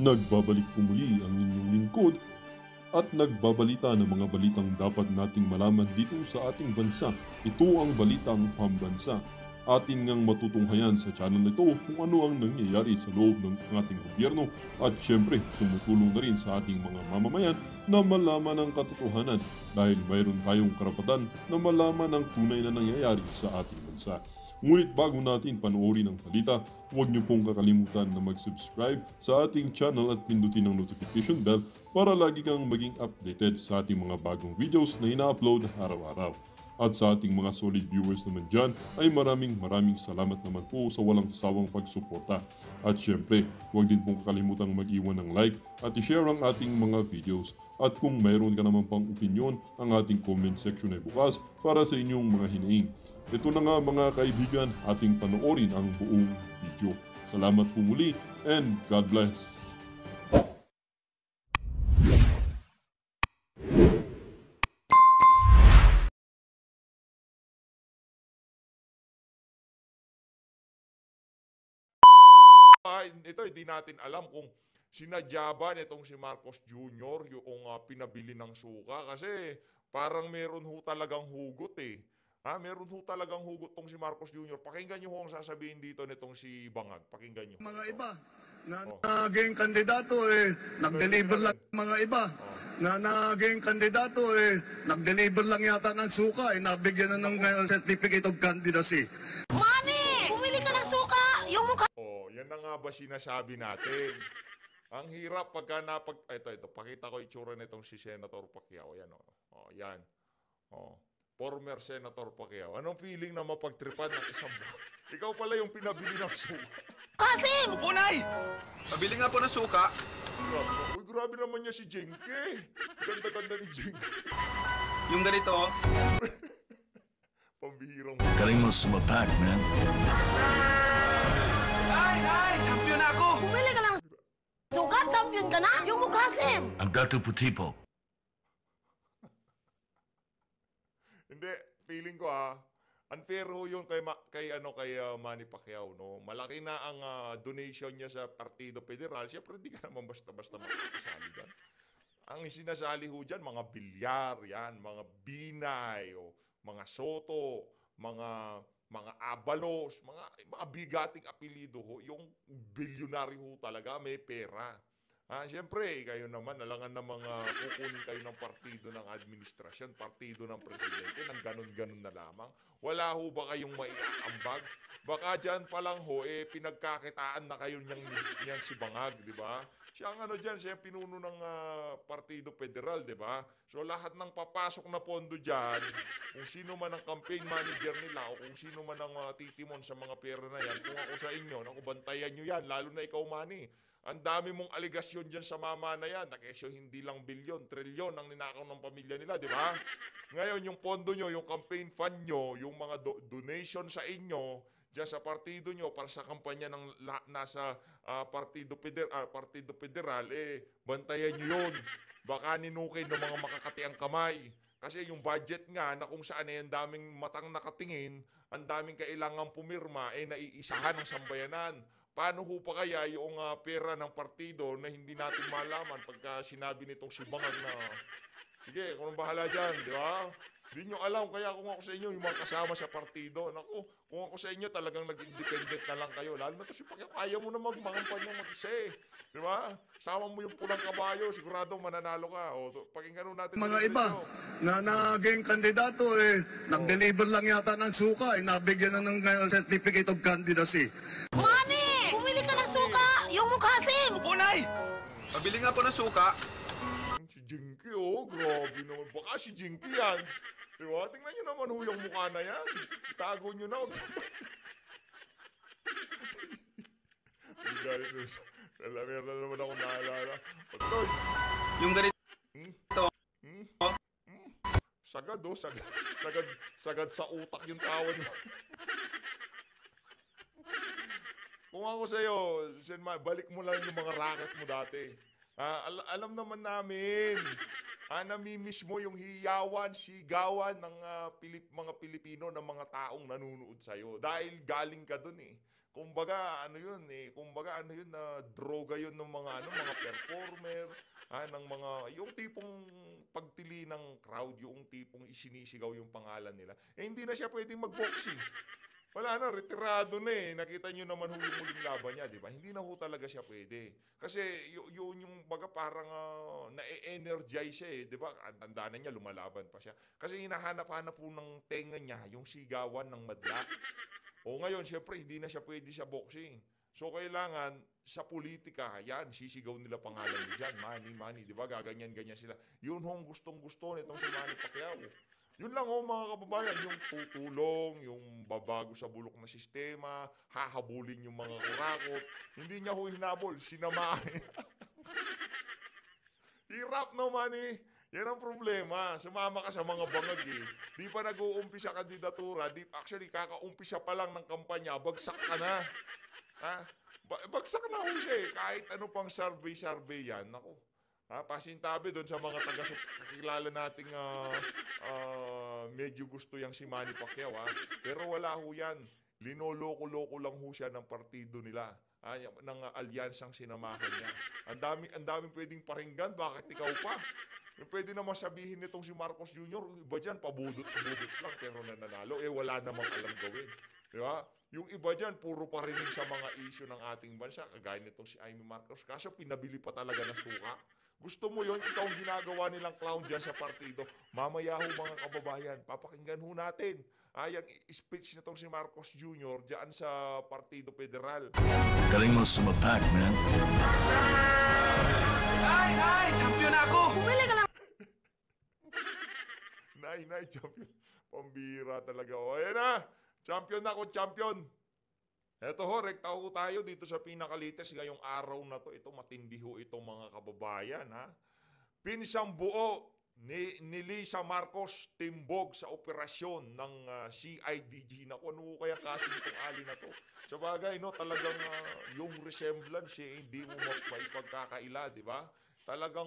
Nagbabalik po muli ang inyong lingkod at nagbabalita ng mga balitang dapat nating malaman dito sa ating bansa. Ito ang Balitang Pambansa. Atin ngang matutunghayan sa channel na ito kung ano ang nangyayari sa loob ng ating gobyerno at syempre tumutulong na rin sa ating mga mamamayan na malaman ang katotohanan dahil mayroon tayong karapatan na malaman ang tunay na nangyayari sa ating bansa. Ngunit bago natin panoorin ang balita, huwag niyo pong kakalimutan na mag-subscribe sa ating channel at pindutin ang notification bell para lagi kang maging updated sa ating mga bagong videos na ina-upload araw-araw. At sa ating mga solid viewers naman dyan ay maraming salamat naman po sa walang sawang pagsuporta. At syempre, huwag din pong kakalimutan mag-iwan ng like at i-share ang ating mga videos. At kung mayroon ka naman pang opinion, ang ating comment section ay bukas para sa inyong mga hinaing. Ito na nga mga kaibigan, ating panoorin ang buong video. Salamat po muli and God bless! Ito hindi natin alam kung sinadya ba nitong si Marcos Jr. yung pinabili ng suka kasi parang meron ho talagang hugot eh. Meron ho talagang hugot tong si Marcos Jr. Pakinggan niyo ho ang sasabihin dito nitong si Bangag. Pakinggan niyo. Mga iba na naging kandidato nag-deliver lang mga iba na naging kandidato nag-deliver lang yata ng suka nabigyan na ng certificate of candidacy. Mami! Bumili ka ng suka! Yung mukha... Yan na nga ba sinasabi natin? Ang hirap pagka ito, pakita ko itsura nitong si Senator Pacquiao. Yan yan. Former Senator Pacquiao. Anong feeling na mapagtripan ng isang Ikaw pala yung pinabili ng suka. Kasim! Punay! Pabili nga po ng suka. Uy, grabe naman niya si Jenke. Ganda-ganda ni Jenke. Yung ganito. Pambihirang. Galing mo sumapak, man. Ay! Champion ako! Bumili ka ng suka? Champion ka na? Yung mukha, Sim! Ang Dr. Putipo. Hindi, feeling ko unfair ho yun kay Manny Pacquiao, no. Malaki na ang donation niya sa Partido Federal. Siyempre hindi ka naman basta-basta makakasali diyan. Ang sinasali ho diyan mga bilyar, yan, mga binay, mga soto, mga abalos, mga bigating apelyido ho, yung bilyonaryo ho talaga, may pera. Siyempre, kayo naman, alangan na mga kukunin kayo ng partido ng administrasyon, partido ng presidente, ng ganun-ganun na lamang. Wala ho ba kayong maiaambag? Baka dyan pa lang ho, pinagkakitaan na kayo niyang si Bangag, di ba? Siya ang dyan, siya pinuno ng Partido Federal, di ba? So lahat ng papasok na pondo dyan, kung sino man ang campaign manager nila o kung sino man ang titimon sa mga pera na yan, kung ako sa inyo, naku, bantayan nyo yan, lalo na ikaw, Manny. Ang dami mong aligasyon dyan sa mama na yan. Nakesyo hindi lang bilyon, trilyon ang ninakaw ng pamilya nila, di ba? Ngayon, yung pondo nyo, yung campaign fund nyo, yung mga donation sa inyo, dyan sa partido nyo, para sa kampanya ng nasa Partido Federal, bantayan nyo yun. Baka ninukin ng mga makakatiang kamay. Kasi yung budget nga na kung saan ang daming matang nakatingin, ang daming kailangan pumirma, naiisahan ng sambayanan. Paano ho pa kaya yung pera ng partido na hindi natin malaman pagka sinabi nitong si Bangag na sige, kung bahala dyan, di ba? Hindi nyo alam, kaya kung ako sa inyo, yung mga kasama sa partido, naku, kung ako sa inyo, talagang nag-independent na lang kayo. Lalo na ito si Pacquiao, kaya mo na magmangampanya mag-isa di ba? Sama mo yung pulang kabayo, siguradong mananalo ka. Pakinggan natin. Mga iba na naging kandidato nag-deliver lang yata ng suka nabigyan na ng certificate of candidacy. Mami! Bumili ka ng suka! Yung mukha, Sim! Punay! Pabili nga po ng suka. Si Jinky, grabe naman. Baka si Jinky yan. Diba? Tingnan nyo naman yung mukha na yan. Itago nyo na. Meron na naman akong naalala. Patoy. Yung ganito. Sagad, sagad sa utak yung tawad mo. Kung ako sa'yo, balik mo lang yung mga racket mo dati. Alam naman namin, namimiss mo yung hiyawan, sigawan ng mga Pilipino, ng mga taong nanunood sa'yo. Dahil galing ka dun kumbaga ano yun na droga yun ng mga mga performer, ng mga yung tipong pagtili ng crowd, yung tipong isinisigaw yung pangalan nila. Hindi na siya pwedeng mag-boxing. Wala na, retirado na eh. Nakita nyo naman yung muling laban niya, di ba? Hindi na ho talaga siya pwede. Kasi yun yung baga parang na-energize siya eh, di ba? Ang tanda na niya, lumalaban pa siya. Kasi hinahanap-hanap po ng tenga niya, yung sigawan ng madla. O ngayon, syempre, hindi na siya pwede sa boxing. So, kailangan sa politika, yan, sisigaw nila pangalan niya dyan, money, di ba? Gaganyan-ganyan sila. Yun hong gustong-gusto nitong si Manny Pacquiao. Yun lang mga kababayan, yung tutulong, yung babago sa bulok na sistema, hahabulin yung mga kurakot. Hindi niya ho hinabol, sinamahin. Hirap naman eh. Yan ang problema. Sumama ka sa mga bangag eh. Di pa nag-uumpisa kandidatura, actually kakaumpisa pa lang ng kampanya, bagsak ka na. Bagsak na ho siya eh. Kahit ano pang survey yan. Naku. Pasintabi doon sa mga kakilala nating medyo gusto yang si Manny Pacquiao. Pero wala ho yan. Linoloko-loko lang ho siya ng partido nila. Ng alyansang sinamahan niya. Ang daming pwedeng paringgan. Bakit ikaw pa? Pwede naman sabihin nitong si Marcos Jr., iba dyan, pabudots-budots lang pero nananalo. Wala namang alam gawin. Di ba? Yung iba dyan, puro parinig sa mga issue ng ating bansa. Kagaya nitong si Amy Marcos. Kaso pinabili pa talaga ng suka. Gusto mo yon, ikaw ang ginagawa nilang clown dyan sa partido. Mamaya ho mga kababayan, papakinggan ho natin. Yung speech nitong si Marcos Jr. dyan sa Partido Federal. Galing mo sumapak, man. Nay! Champion na ako! Bumili ka ng Nay, champion. Pambira talaga. O, ayan na. Champion na ako, champion. Eto ho, rekta ho tayo dito sa pinakalites ngayong araw na to. Ito, matindi ho itong mga kababayan, ha. Pinsang buo ni Lisa Marcos timbog sa operasyon ng CIDG. Naku, ano kaya kaso nitong ali na to? Sa bagay, no, talagang yung resemblance, hindi mo maipagkakaila, di ba? Talagang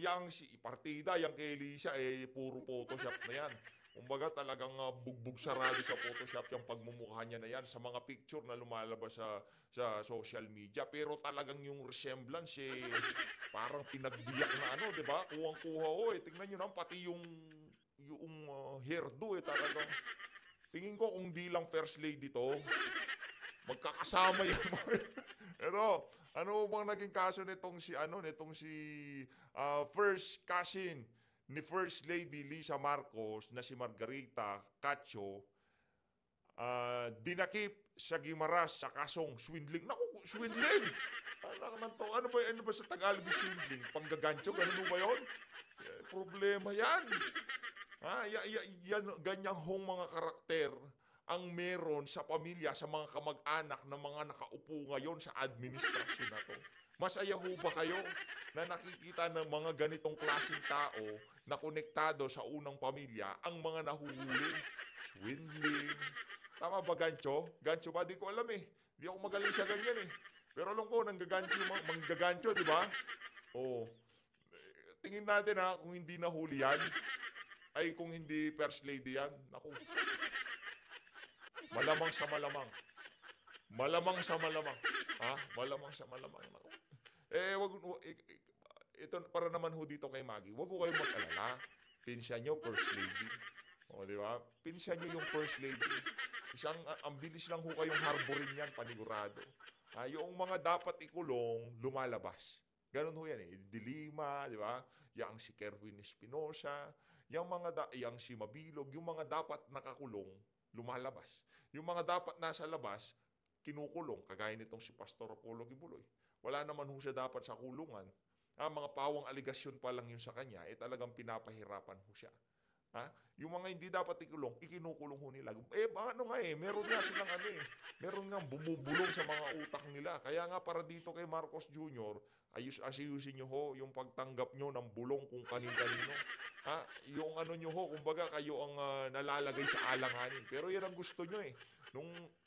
yang si partida, yang kay Lisa, puro Photoshop na yan. Kumbaga talagang bugbog sarado sa Photoshop yung pagmumukha niya na yan sa mga picture na lumalabas sa social media. Pero talagang yung resemblance, parang pinagbiyak na ano, di ba? Kuwang-kuha ho, tingnan nyo naman, pati yung hairdo, talagang. Tingin ko kung di lang first lady to, magkakasama yan. Pero, ano bang naging kaso nitong si first cousin ni First Lady Lisa Marcos na si Margarita Cacho, dinakip sa Guimaras sa kasong swindling. Naku, swindling! Ano ba sa Tagalog yung swindling? Panggagancho, ganun ba yun? Problema yan. Ganyang hong mga karakter ang meron sa pamilya, sa mga kamag-anak ng mga nakaupo ngayon sa administrasyon na to. Masaya ho ba kayo na nakikita ng mga ganitong klaseng tao na konektado sa unang pamilya ang mga nahuhuli? Swindling. Tama ba, Gancho? Gancho ba? Di ko alam eh. Di ako magaling sa ganyan eh. Pero alam ko, manggagancho, di ba? Oh. Tingin natin kung hindi nahuli yan, ay kung hindi first lady yan, naku. Malamang sa malamang. Malamang sa malamang. Malamang sa malamang. Ito para naman ho dito kay Maggie. Huwag ko kayong mag-alala. Pinsan nyo, first lady. O, di ba? Pinsan nyo yung first lady. Ang bilis lang ho kayong harborin yan, panigurado. Yung mga dapat ikulong, lumalabas. Ganun ho yan eh. Dilima, di ba? Yang si Kerwin Espinosa, yang si Mabilog, yung mga dapat nakakulong, lumalabas. Yung mga dapat nasa labas, kinukulong, kagaya nitong si Pastor Apollo Kibuloy. Wala naman ho siya dapat sa kulungan. Mga pawang aligasyon pa lang yun sa kanya, talagang pinapahirapan ho siya. Yung mga hindi dapat ikulong, ikinukulong ho nila. Meron nga silang meron nga bumubulong sa mga utak nila. Kaya nga para dito kay Marcos Jr., ayusin nyo ho yung pagtanggap nyo ng bulong kung kanin-kanino. Yung nyo ho, kumbaga kayo ang nalalagay sa alanganin. Pero yan ang gusto nyo eh.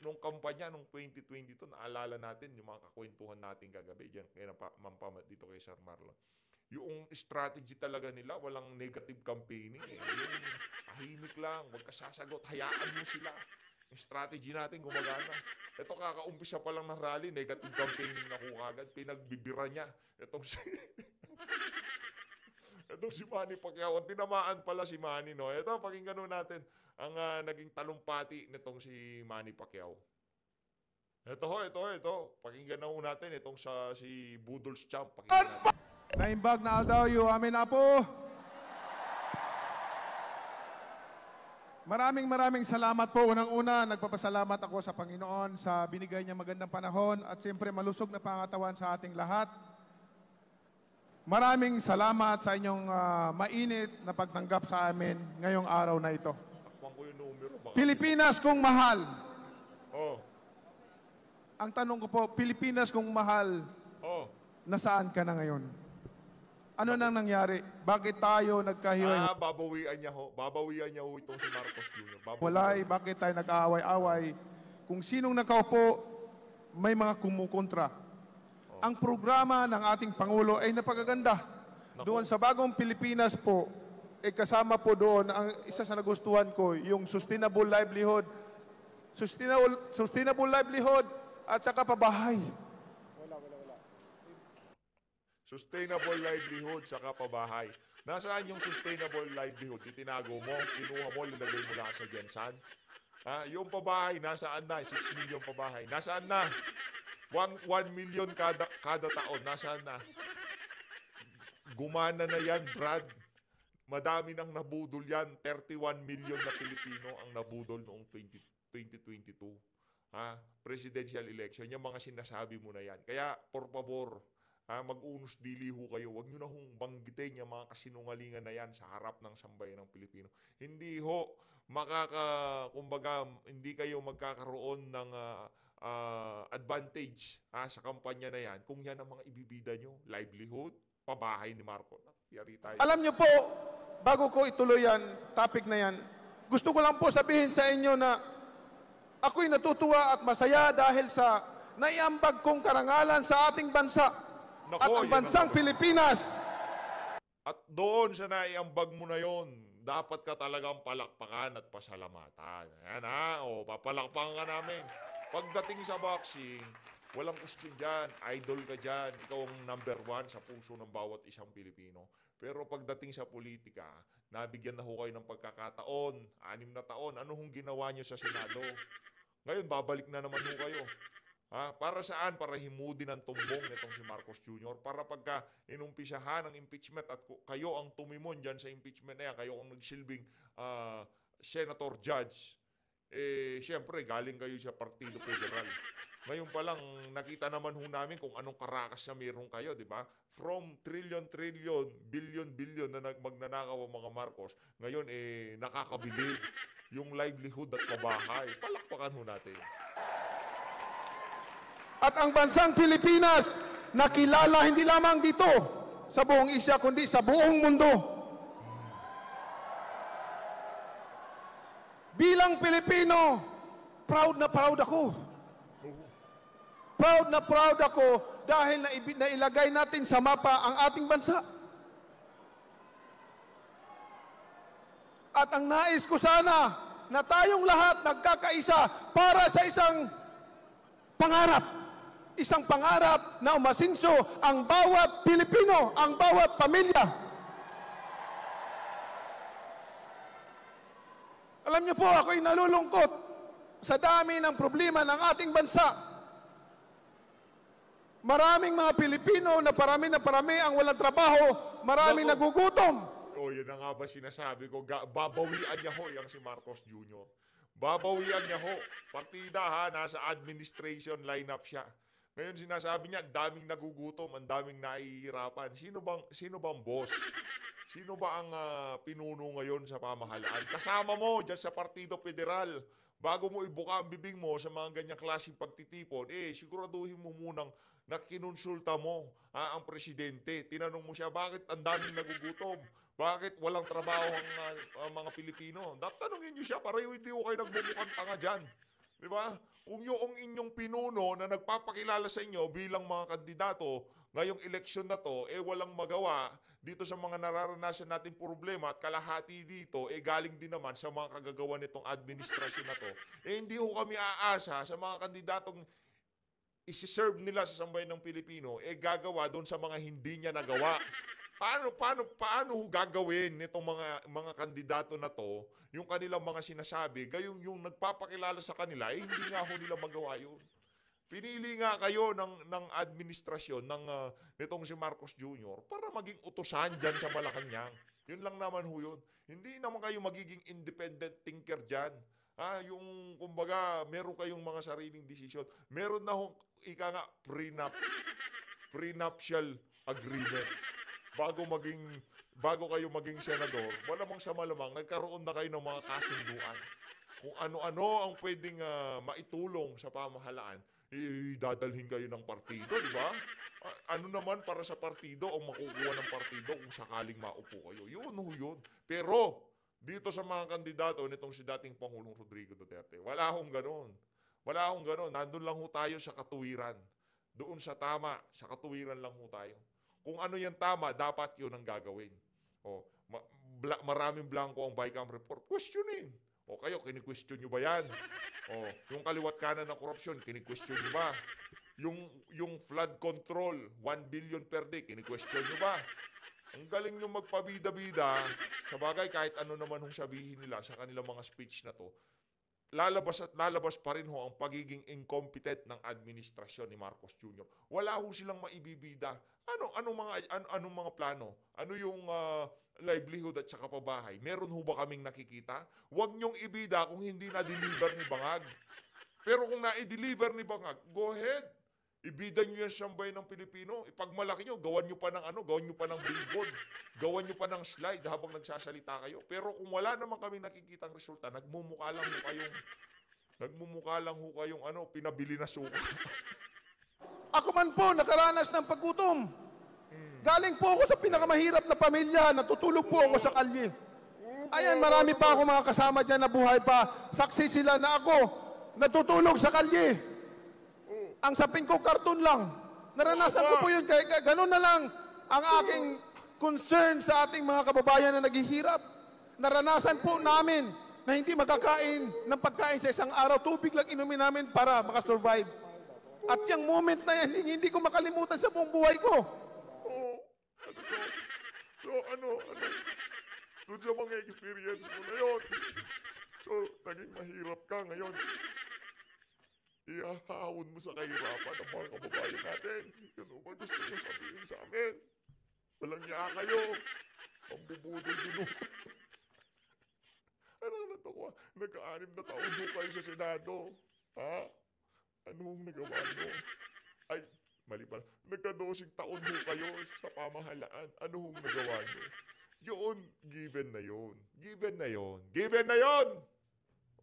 Nung kampanya, nung 2022, naalala natin yung mga kakwentuhan natin kagabi. Diyan, kaya mampamat dito kay Sir Marlon. Yung strategy talaga nila, walang negative campaigning eh. Yung tahimik lang, wag ka sasagot, hayaan mo sila. Yung strategy natin gumagana. Ito kakaumpisa pa lang ng rally, negative campaigning na ko agad, pinagbibira niya. Itong si itong si Manny Pacquiao, tinamaan pala si Manny, no? Ito, pakinggan nun natin ang naging talumpati nitong si Manny Pacquiao. Ito. Pakinggan na ho natin itong si Budol's Champ. Pakinggan natin. Naimbag na aldaw amin na po. Maraming salamat po. Unang-una, nagpapasalamat ako sa Panginoon sa binigay niya magandang panahon at siyempre malusog na pangatawan sa ating lahat. Maraming salamat sa inyong mainit na pagtanggap sa amin ngayong araw na ito. Takpan ko yung numero. Baka... Pilipinas kung mahal. Oh. Ang tanong ko po, Pilipinas kung mahal, Oh. nasaan ka na ngayon? Ano nang nangyari? Bakit tayo nagkahiwalay? Babawian niya ho. Babawian niya ho itong si Marcos Jr. Walay, bakit tayo nag-aaway-away? Kung sinong nakaupo, may mga kumukontra. Ang programa ng ating Pangulo ay napakaganda. Doon sa bagong Pilipinas po, kasama po doon, ang isa sa nagustuhan ko, yung sustainable livelihood. Sustainable livelihood at saka pabahay. Sustainable livelihood saka pabahay. Nasaan yung sustainable livelihood? Itinago mo, kinuha mo, linagay mo na sa Jensan. Yung pabahay, nasaan na? 6 million pabahay. Nasaan na? 1 million kada taon. Nasaan na? Gumana na yan, Brad. Madami nang nabudol yan. 31 million na Pilipino ang nabudol noong 2022. Presidential election. Yung mga sinasabi mo na yan. Kaya, por favor, mag-unos dili ho kayo. Huwag nyo na hong banggitin yung mga kasinungalingan na yan sa harap ng sambayan ng Pilipino. Hindi ho, kumbaga, hindi kayo magkakaroon ng advantage sa kampanya na yan kung yan ang mga ibibida nyo. Livelihood, pabahay ni Marcos. Yari tayo. Alam nyo po, bago ko ituloy yan, topic na yan, gusto ko lang po sabihin sa inyo na ako'y natutuwa at masaya dahil sa naiambag kong karangalan sa ating bansa. Nako, at ang bansang Pilipinas. At doon sa naiambag mo na yon, dapat ka talagang palakpakan at pasalamatan. Ayan papalakpakan ka namin. Pagdating sa boxing, walang question dyan. Idol ka dyan. Ikaw ang number 1 sa puso ng bawat isang Pilipino. Pero pagdating sa politika, nabigyan na ho kayo ng pagkakataon. 6 na taon. Ano hong ginawa nyo sa Senado? Ngayon, babalik na naman ho kayo. Para saan? Para himudin ang tumbong nitong si Marcos Jr. Para pagka inumpisahan ang impeachment at kayo ang tumimon dyan sa impeachment na yan, kayo ang nagsilbing senator judge, siyempre galing kayo sa Partido Federal. Ngayon pa lang, nakita naman ho namin kung anong karakas na meron kayo, di ba? From trillion, billion na magnanakaw ang mga Marcos, ngayon nakakabilib yung livelihood at pabahay. Palakpakan ho natin. At ang bansang Pilipinas, nakilala hindi lamang dito sa buong Asia, kundi sa buong mundo. Bilang Pilipino, proud na proud ako. Proud na proud ako dahil nailagay natin sa mapa ang ating bansa. At ang nais ko sana na tayong lahat nagkakaisa para sa isang pangarap. Isang pangarap na umasinso ang bawat Pilipino, ang bawat pamilya. Alam niyo po, ako'y nalulungkot sa dami ng problema ng ating bansa. Maraming mga Pilipino na parami ang walang trabaho, maraming nagugutom. Yan na nga ba sinasabi ko, babawian niya ho yung si Marcos Jr. Babawian niya ho. Partida nasa administration lineup siya. Ngayon sinasabi niya, ang daming nagugutom, ang daming nahihirapan. Sino bang boss? Sino ba ang pinuno ngayon sa pamahalaan? Kasama mo dyan sa Partido Federal. Bago mo ibuka ang bibig mo sa mga ganyang klaseng pagtitipon, siguraduhin mo munang nakinonsulta mo ang presidente. Tinanong mo siya, bakit ang daming nagugutom? Bakit walang trabaho ang mga Pilipino? Tanungin niyo siya, para hindi ko kayo nagbubukang tanga dyan. Di ba? Kung yung inyong pinuno na nagpapakilala sa inyo bilang mga kandidato ngayong eleksyon na to, walang magawa dito sa mga nararanasan natin problema at kalahati dito, galing din naman sa mga kagagawa nitong administrasyon na to. Hindi ho kami aasa sa mga kandidatong isi-serve nila sa sambayan ng Pilipino, gagawa doon sa mga hindi niya nagawa. Paano ho gagawin nitong mga kandidato na to, yung kanilang mga sinasabi, gayong yung nagpapakilala sa kanila, hindi nga ho nila magawa yun. Pinili nga kayo ng administrasyon nitong si Marcos Jr. para maging utusan dyan sa Malacanang. Yun lang naman ho yun. Hindi naman kayo magiging independent thinker dyan. Yung kumbaga, meron kayong mga sariling desisyon. Meron na hong prenuptial agreement. Bago kayo maging senador, malamang sa malamang, nagkaroon na kayo ng mga kasunduan. Kung ano-ano ang pwedeng maitulong sa pamahalaan, dadalhin kayo ng partido, di ba? Ano naman para sa partido ang makukuha ng partido kung sakaling maupo kayo? Yun. Pero, dito sa mga kandidato nitong si dating Pangulong Rodrigo Duterte, wala akong ganon. Nandun lang ho tayo sa katuwiran. Doon sa tama, sa katuwiran lang ho tayo. Kung ano yung tama, dapat yun ang gagawin. Maraming blanco ang BICAM report. Questionin. Kayo, kini-question nyo ba yan? Yung kaliwat kanan ng korupsyon, kini-question nyo ba? Yung flood control, 1 billion per day, kini-question nyo ba? Ang galing nyo magpabida-bida, sabagay kahit ano naman hong sabihin nila sa kanilang mga speech na to, lalabas pa rin ho ang pagiging incompetent ng administrasyon ni Marcos Jr. Wala ho silang maibibida. Anong mga plano? Ano yung livelihood at saka pabahay? Meron ho ba kaming nakikita? Huwag nyong ibida kung hindi na-deliver ni Bangag. Pero kung na-deliver ni Bangag, go ahead. Ibida nyo yan sa sambayan ng Pilipino. Ipagmalaki nyo, gawan nyo pa ng billboard, gawan nyo pa ng slide habang nagsasalita kayo. Pero kung wala naman kami nakikitang resulta, nagmumukha lang ho kayong pinabili na suka. Ako man po, nakaranas ng paggutom. Galing po ako sa pinakamahirap na pamilya, natutulog po ako sa kalye. Ayan, marami pa ako mga kasama dyan na buhay pa. Saksi sila na ako, natutulog sa kalye. Ang sapin ko, karton lang. Naranasan ko po yun. Kaya ganun na lang ang aking concern sa ating mga kababayan na naghihirap. Naranasan po namin na hindi makakain ng pagkain sa isang araw. Tubig lang inumin namin para makasurvive. At yung moment na yan, hindi ko makalimutan sa buong buhay ko. Doon sa mga experience mo na yun. So, naging mahirap ka ngayon. Ihahawon mo sa kahirapan ng mga kababayan natin. Yun ba gusto nyo sabihin sa amin? Walang niya kayo. Ang bubudol din. Natawa. Nagka-6 na taon doon kayo sa Senado. Anong nagawa nyo? Ay, mali pala. Nagka-12 taon doon kayo sa pamahalaan. Anong nagawa nyo? Yun, given na yun.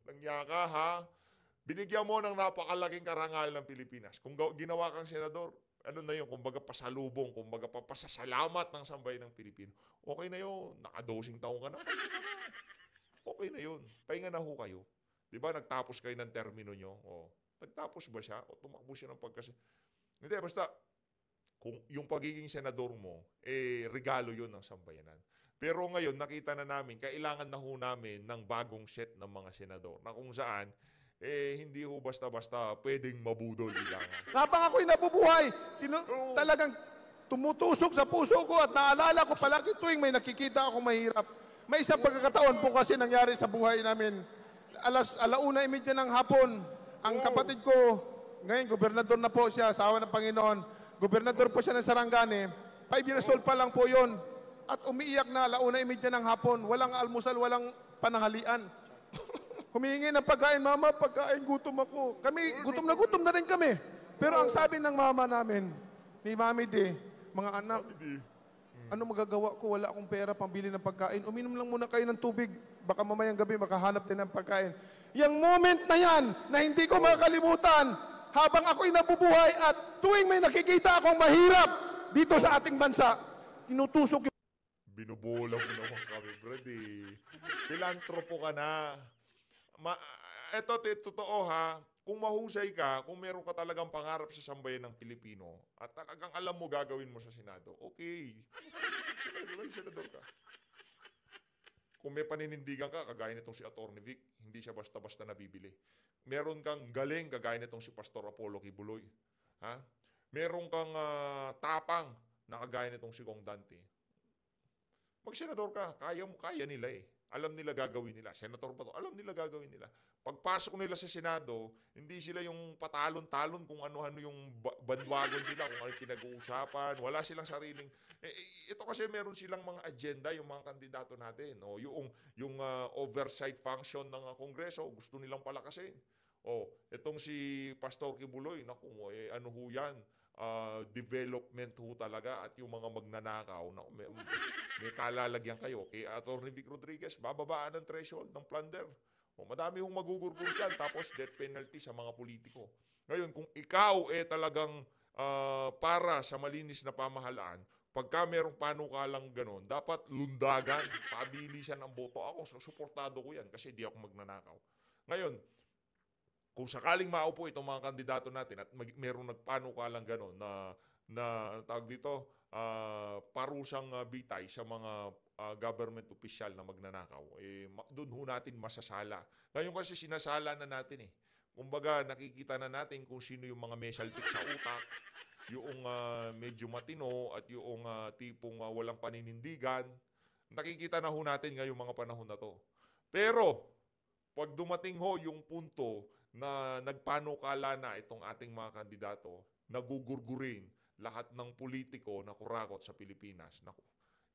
Walang niya ka, ha? Binigyan mo ng napakalaking karangal ng Pilipinas. Kung ginawa kang senador, ano na yun, kumbaga pasalubong, kumbaga pasasalamat ng sambayan ng Pilipino. Okay na yun. Naka-12 taon ka na. Okay na yun. Pahinga na ho kayo. Di ba, nagtapos kayo ng termino nyo? Nagtapos ba siya? O tumakbo siya ng Hindi, basta, kung yung pagiging senador mo, regalo yun ng sambayanan. Pero ngayon, nakita na namin, kailangan na ho namin ng bagong set ng mga senador na kung saan, hindi ho basta-basta pwedeng mabudol lang. Habang ako'y nabubuhay, talagang tumutusok sa puso ko at naalala ko palagi tuwing may nakikita akong mahirap. May isang pagkakataon po kasi nangyari sa buhay namin. 1:30 ng hapon, ang kapatid ko, ngayon gobernador na po siya, asawa ng Panginoon, gobernador po siya ng Sarangani, 5 years old pa lang po yon. At umiiyak na 1:30 ng hapon, walang almusal, walang pananghalian. Humihingi ng pagkain, mama, pagkain, gutom ako. Kami, gutom na rin kami. Pero ang sabi ng mama namin, ni Mami D, mga anak, ano magagawa ko? Wala akong pera pambili ng pagkain. Uminom lang muna kayo ng tubig. Baka mamayang gabi makahanap din ng pagkain. Yung moment na yan, na hindi ko makalimutan, habang ako'y nabubuhay at tuwing may nakikita akong mahirap dito sa ating bansa, tinutusok yung... Binubola mo naman kami, brady. Pilantropo ka na. Eto, totoo ha, kung mahusay ka, kung meron ka talagang pangarap sa sambayan ng Pilipino, at talagang alam mo gagawin mo sa Senado, okay. Senador ka. Kung may paninindigan ka, kagaya nitong si Atty. Vic, hindi siya basta-basta nabibili. Meron kang galing, kagaya nitong si Pastor Apollo Kibuloy. Ha? Meron kang tapang, na kagaya nitong si Kong Dante. Mag-senador ka, kaya nila eh. Alam nila gagawin nila. Senator ba to? Alam nila gagawin nila. Pagpasok nila sa Senado, hindi sila yung patalon-talon kung ano-ano yung bandwagon sila, kung ano yung pinag-uusapan. Wala silang sariling... ito kasi meron silang mga agenda, yung mga kandidato natin. O, yung oversight function ng Kongreso, gusto nilang palakasin. O, itong si Pastor Kibuloy, naku, ano ho yan? Development ho talaga at yung mga magnanakaw na may kalalagyan kayo kay Atty. Vic Rodriguez, bababaan ang threshold ng plunder. O, madami hong magugurgul dyan, tapos death penalty sa mga politiko. Ngayon, kung ikaw talagang para sa malinis na pamahalaan, pagka merong panukalang ganon, dapat lundagan, pabilisan ang boto. Ako, suportado ko yan kasi di ako magnanakaw. Ngayon, kung sakaling maupo itong mga kandidato natin at merong nagpanukalang gano'n na tawag dito, parusang bitay sa mga government official na magnanakaw, doon ho natin masasala. Ngayon kasi sinasala na natin eh. Kumbaga nakikita na natin kung sino yung mga may saltik sa utak, yung medyo matino at yung tipong walang paninindigan. Nakikita na ho natin ngayong mga panahon na to. Pero, pag dumating ho yung punto na nagpanukala na itong ating mga kandidato, nagugurgurin lahat ng politiko na kurakot sa Pilipinas. Naku,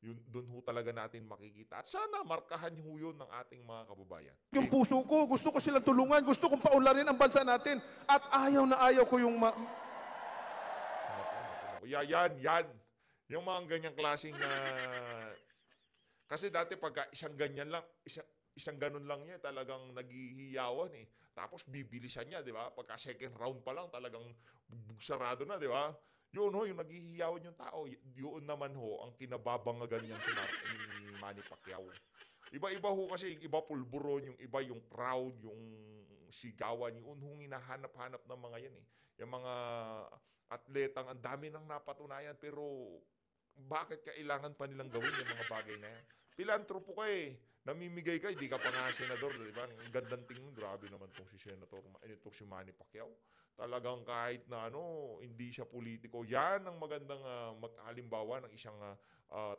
doon ho talaga natin makikita. At sana markahan ho yun ng ating mga kababayan. Yung puso ko, gusto ko silang tulungan, gusto kong paunlarin ang bansa natin. At ayaw na ayaw ko yung... Yan. Yung mga ganyang klaseng kasi dati pagka isang ganyan lang, isang ganun lang niya, talagang naghihiyawan eh. Tapos bibilisan niya, di ba? Pagka second round pa lang, talagang sarado na, di ba? Yun ho, yung naghihiyawan yung tao. Yun naman ho, ang kinababangagan niyan si Manny Pacquiao. Iba-iba ho kasi, yung iba pulburon, yung iba yung crowd, yung sigawan, yung hong hinahanap-hanap ng mga yan eh. Yung mga atletang, ang dami nang napatunayan, pero bakit kailangan pa nilang gawin yung mga bagay na yan? Pilantropo ka eh. Namimigay ka, hindi ka pa nga senador, di ba? Ang gandang tingin, grabe naman itong si Senator, itong si Manny Pacquiao. Talagang kahit na hindi siya politiko, yan ang magandang halimbawa ng isang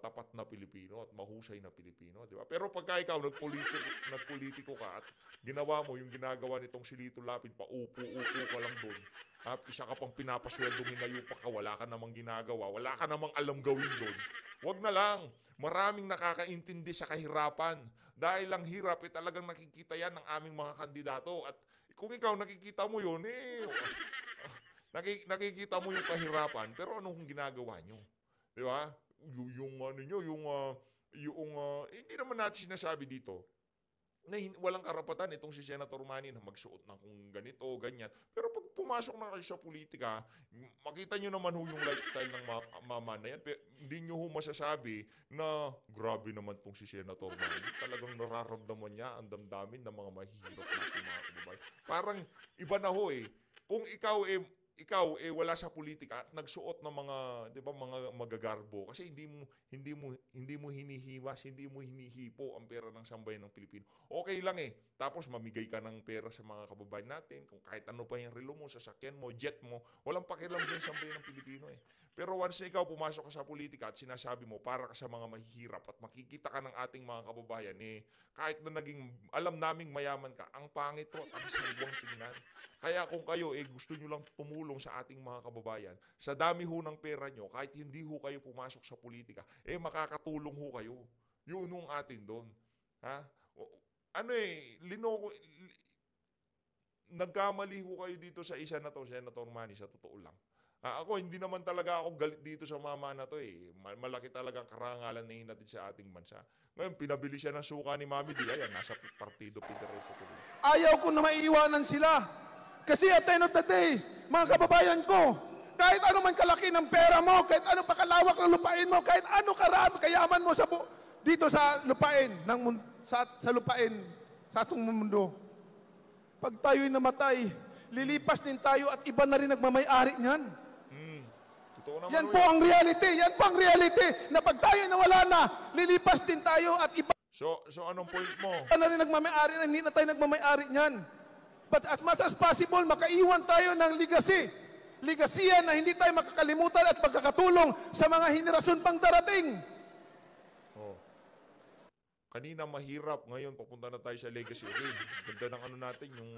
tapat na Pilipino at mahusay na Pilipino, di ba? Pero pagka ikaw nagpolitiko ka at ginawa mo yung ginagawa nitong si Lito Lapid, paupo-upo ka lang doon. Isa ka pang pinapasweldo, minayupa ka, wala ka namang ginagawa, wala ka namang alam gawin doon. Wag na lang. Maraming nakakaintindi sa kahirapan. Dahil lang hirap, talagang nakikita yan ng aming mga kandidato. At kung ikaw nakikita mo yun, nakikita mo yung kahirapan, pero ano kung ginagawa nyo? Di ba? Hindi naman natin sinasabi dito na walang karapatan itong si Senator Manny na magsuot ng kung ganito, ganyan. Pero pag pumasok na kayo sa politika, makita nyo naman ho yung lifestyle ng mama na yan. Pero hindi nyo ho masasabi na grabe naman itong si Senator Manny. Talagang nararamdaman niya ang damdamin ng mga mahihirap natin mga kababayan. Parang iba na ho eh. Kung ikaw wala sa politika at nagsuot ng mga, 'di ba, mga magagarbo kasi hindi mo hinihiwas, hindi mo hinihipo ang pera ng sambayan ng Pilipino. Okay lang eh. Tapos mamigay ka ng pera sa mga kababayan natin, kung kahit ano pa yung relo mo, sasakyan mo, jet mo, walang pakialam din sambayan ng Pilipino eh. Pero once na ikaw pumasok ka sa politika at sinasabi mo para ka sa mga mahihirap at makikita ka ng ating mga kababayan kahit na alam naming mayaman ka, ang pangit to at ang salwang tingnan. Kaya kung kayo gusto nyo lang tumulong sa ating mga kababayan, sa dami ho ng pera nyo, kahit hindi ho kayo pumasok sa politika, makakatulong ho kayo. Yun yung atin doon. Ha? Nagkamali ho kayo dito sa isa na to, Senator Manny, sa totoo lang. Ako, hindi naman talaga ako galit dito sa mama na to eh. Malaki talagang karangalan na hinatid sa ating bansa. Ngayon, pinabili siya ng suka ni Mami Di. Ayan, nasa Partido Federal sa tuloy. Ayaw ko na maiiwanan sila. Kasi at the end of the day, mga kababayan ko, kahit ano man kalaki ng pera mo, kahit ano pa kalawak ng lupain mo, kahit ano karami kayaman mo dito sa lupain, sa lupain, sa atong mundo. Pag tayo'y namatay, lilipas din tayo at iba na rin nagmamay-ari niyan. Totoo naman Yan ho po ang reality. Yan po ang reality na pag tayo nawala na, lilipas din tayo at iba So anong point mo? na rin nagmamay-ari na hindi na tayo nagmamay-ari niyan. But as much as possible, makaiwan tayo ng legacy. Legasiyan na hindi tayo makakalimutan at magkakatulong sa mga henerasyon pang darating. Oh. Kanina mahirap, ngayon papunta na tayo sa legacy again. Ganda ng ano natin, yung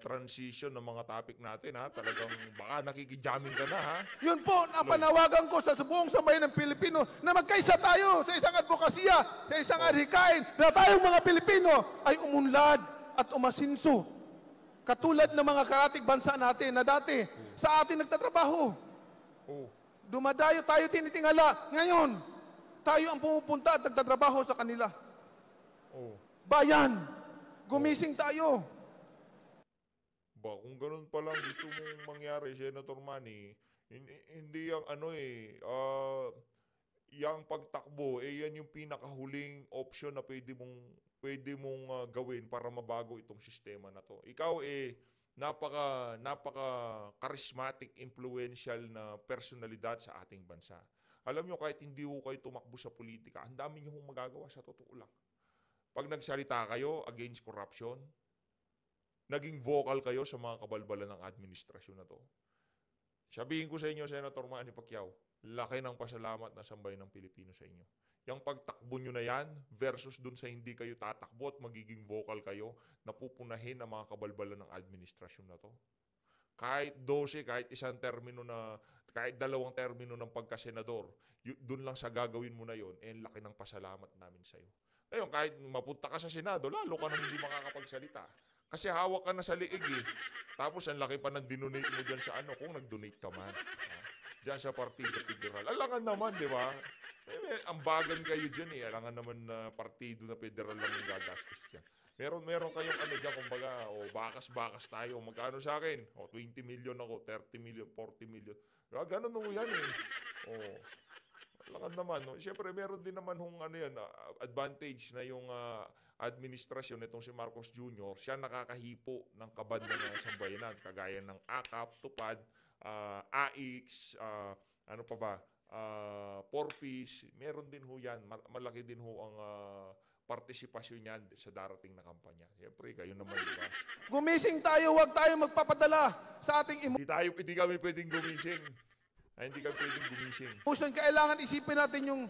transition ng mga topic natin, ha? Talagang baka nakikijamming ka na, ha? Yun po, napanawagan ko sa buong sambayan ng Pilipino na magkaisa tayo sa isang advokasya, sa isang adhikain, na tayong mga Pilipino ay umunlad at umasinso. Katulad ng mga karatig bansa natin na dati sa atin nagtatrabaho. Oh. Dumadayo tayo tinitingala. Ngayon, tayo ang pumupunta at nagtatrabaho sa kanila. Oh. Bayan, gumising tayo. Ba, kung ganun pa lang gusto mong mangyari, Senator Manny, hindi yung yung pagtakbo, yan yung pinakahuling option na pwede mong gawin para mabago itong sistema na to. Ikaw napaka charismatic, influential na personalidad sa ating bansa. Alam nyo, kahit hindi ko kayo tumakbo sa politika, ang dami nyo kong magagawa sa totoo lang. Pag nagsalita kayo against corruption, naging vocal kayo sa mga kabalbalan ng administrasyon na to. Sabihin ko sa inyo, Senator Manny Pacquiao, laki ng pasalamat na sambayan ng Pilipino sa inyo. Yung pagtakbo nyo na yan versus dun sa hindi kayo tatakbo at magiging vocal kayo na pupunahin ang mga kabalbalan ng administrasyon na to. Kahit 12, kahit isang termino na, kahit 2 termino ng pagkasenador, dun lang sa gagawin mo na yon, laki ng pasalamat namin sa iyo. Ngayon, kahit mapunta ka sa Senado, lalo ka nang hindi makakapagsalita. Kasi hawak ka na sa liig eh. Tapos ang laki pa ng dinonate mo dyan sa kung nag-donate ka man. Diyan sa Partido Federal. Alangan naman, di ba? Ambagan kayo dyan eh. Alangan naman na partido na federal lang yung gagastos dyan. Meron kayong dyan, kumbaga, bakas-bakas tayo. Magkano sa akin? 20 million ako, 30 million, 40 million. Ganun mo yan eh. Alangan naman. No? Siyempre, meron din naman advantage na yung administrasyon nitong si Marcos Jr., siya nakakahipo ng kabad ng sambayanan, kagaya ng AKAP, TUPAD, AIX, ano pa ba, Porpis, meron din ho yan. Malaki din ho ang partisipasyon niyan sa darating na kampanya. Siyempre, kayo naman, di ba? Gumising tayo, huwag tayo magpapadala sa ating Hindi kami pwedeng gumising. Hindi kami pwedeng gumising. emotion. Kailangan isipin natin yung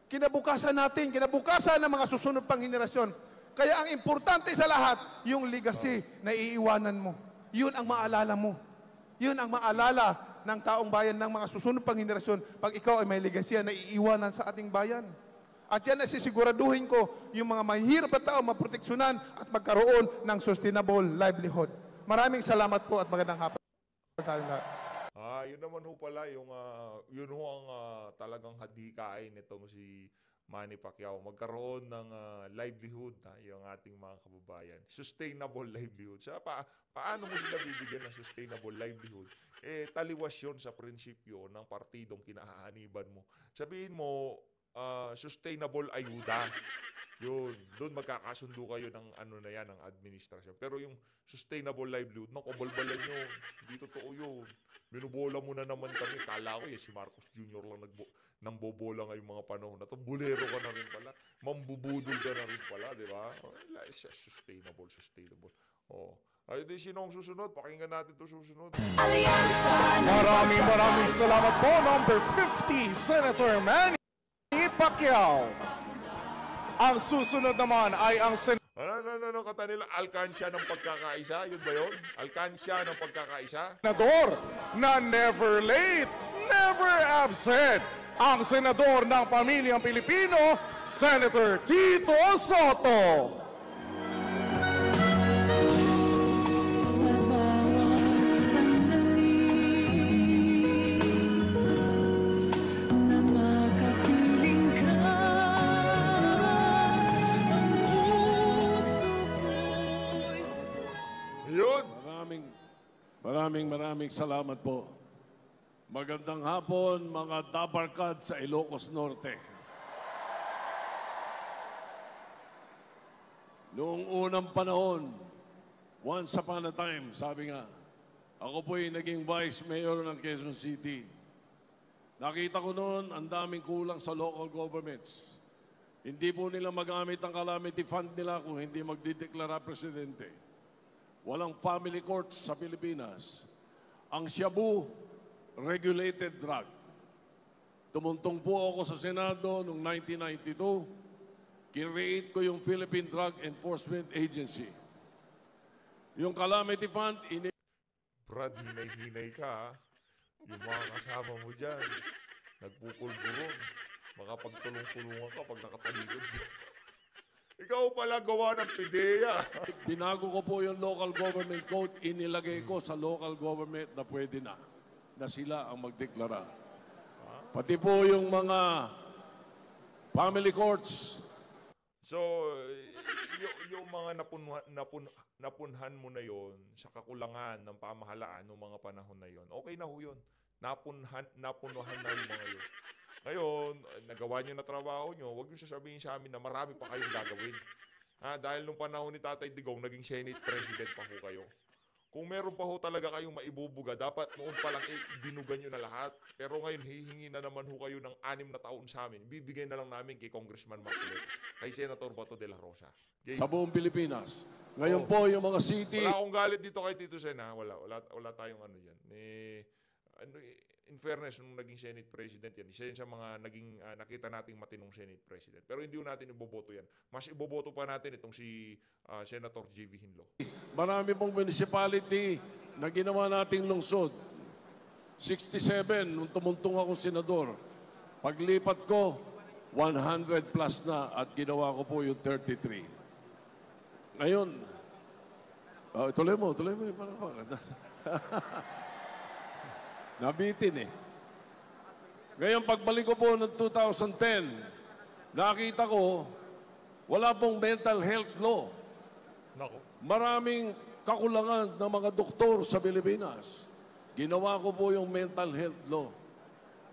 kinabukasan natin, kinabukasan ng mga susunod pang henerasyon. Kaya ang importante sa lahat, yung legacy na iiwanan mo. Yun ang maalala mo. Yun ang maalala ng taong bayan ng mga susunod pang henerasyon pag ikaw ay may legacy na iiwanan sa ating bayan. At yan ay sisiguraduhin ko yung mga mahihirap na tao maproteksyonan at magkaroon ng sustainable livelihood. Maraming salamat po at magandang hapon sa ating lahat. Yun naman ho pala, yun ho ang talagang hadikain nitong si Manny Pacquiao. Magkaroon ng livelihood yung ating mga kababayan. Sustainable livelihood. Paano mo sila bibigyan ng sustainable livelihood? Taliwas yun sa prinsipyo ng partidong kinahahaniban mo. Sabihin mo, sustainable ayuda. Yun, doon magkakasundo kayo ng ng administrasyon. Pero yung sustainable livelihood, kabalbalan nyo. Hindi totoo yun. Binubola mo na naman kami. Kala ko si Marcos Jr. lang nang bobola ngayong mga panahon na to. Bulero ka na rin pala. Mambubudol ka na rin pala, di ba? Sustainable. Ay, di sino ang susunod? Pakinggan natin ito susunod. Maraming salamat po, number 50, Senator Manny Pacquiao. Ang susunod naman ay ang Kata nila, alkansya ng pagkakaisa. Yun ba yun? Alkansya ng pagkakaisa? senador na never late, never absent. Ang senador ng pamilyang Pilipino, Senator Tito Soto. Maraming salamat po. Magandang hapon, mga Dabarkad sa Ilocos Norte. Noong unang panahon, Once upon a time, sabi nga, ako po'y naging vice mayor ng Quezon City. Nakita ko noon, ang daming kulang sa local governments. Hindi po nila magamit ang calamity fund nila kung hindi magdideklara presidente. Walang family courts sa Pilipinas. Ang shabu, regulated drug. Tumuntong po ako sa Senado noong 1992. Kinreate ko yung Philippine Drug Enforcement Agency. Yung calamity fund, Brad, hinay-hinay ka, ha? Yung mga kasama mo dyan, nagpupulburon. Makapagtulong-tulungan ka pag nakatalikod. Ikaw pala gawa ng PIDEA. Binago ko po yung local government code, inilagay ko sa local government na pwede na sila ang magdeklara. Pati po yung mga family courts. So, yung mga napunhan mo na yon sa kakulangan ng pamahalaan ng mga panahon na yon, okay na ho yun. Napunahan na yung mga yun. Ngayon, nagawa niyo na trabaho niyo, huwag niyo sasabihin sa amin na marami pa kayong gagawin. Dahil nung panahon ni Tatay Digong, naging Senate President pa ho kayo. Kung meron pa ho talaga kayong maibubuga, dapat noon pa lang binugan nyo na lahat. Pero ngayon, hihingi na naman ho kayo ng 6 na taon sa amin. Bibigay na lang namin kay Congressman Marcoleta, kay Senator Bato de la Rosa. Okay? Sa buong Pilipinas. Ngayon po, yung mga city... Wala akong galit dito kay Tito Sen, ha? Wala tayong ano dyan. In fairness, nung naging Senate President yan, isa yun sa mga naging nakita nating matinong Senate President. Pero hindi natin iboboto yan. Mas iboboto pa natin itong si Senator J.V. Hinlo. Marami pong municipality na ginawa nating lungsod. 67, nung tumuntong ako senador. Paglipat ko, 100 plus na at ginawa ko po yung 33. Ngayon, tuloy mo. Nabitin eh. Ngayon, pagbalik ko po ng 2010, nakita ko, wala pong mental health law. Nako. Maraming kakulangan ng mga doktor sa Pilipinas. Ginawa ko po yung mental health law.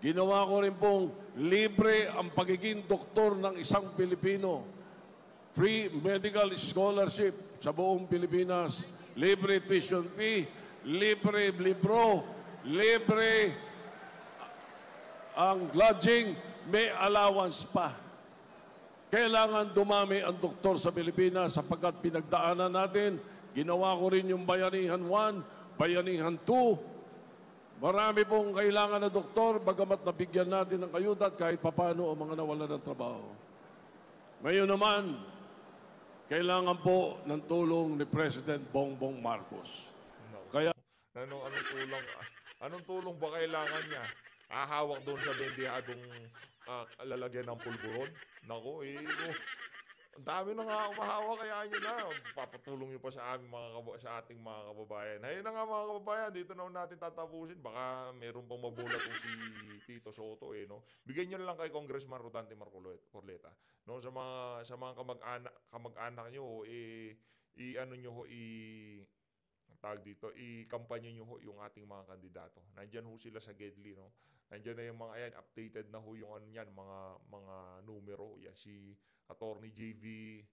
Ginawa ko rin pong libre ang pagiging doktor ng isang Pilipino. Free medical scholarship sa buong Pilipinas. Libre tuition fee, libre libro, libre ang lodging, may allowance pa. Kailangan dumami ang doktor sa Pilipinas sapagkat pinagdaanan natin, ginawa ko rin yung Bayanihan 1, Bayanihan 2. Marami pong kailangan na doktor, bagamat nabigyan natin ng ayuda kahit papano ang mga nawalan ng trabaho. Ngayon naman, kailangan po ng tulong ni President Bongbong Marcos. Kaya Anong tulong ba kailangan niya? Hawak doon sa bendihadong lalagyan ng pulburon? Nako, ang dami na nga umahawak, kaya nyo na. Papatulong nyo pa sa ating mga kababayan. Ayun na nga mga kababayan, dito na natin tatapusin. Baka meron pang mabulat kung si Tito Soto no? Bigyan nyo na lang kay Congressman Rodante Marcoleta. No? Sa mga kamag-anak nyo, i-kampanya nyo ho yung ating mga kandidato. Nandyan ho sila sa Gedli, no? Nandyan na yung mga ayan, updated na ho yung mga numero. Yan si Attorney JV.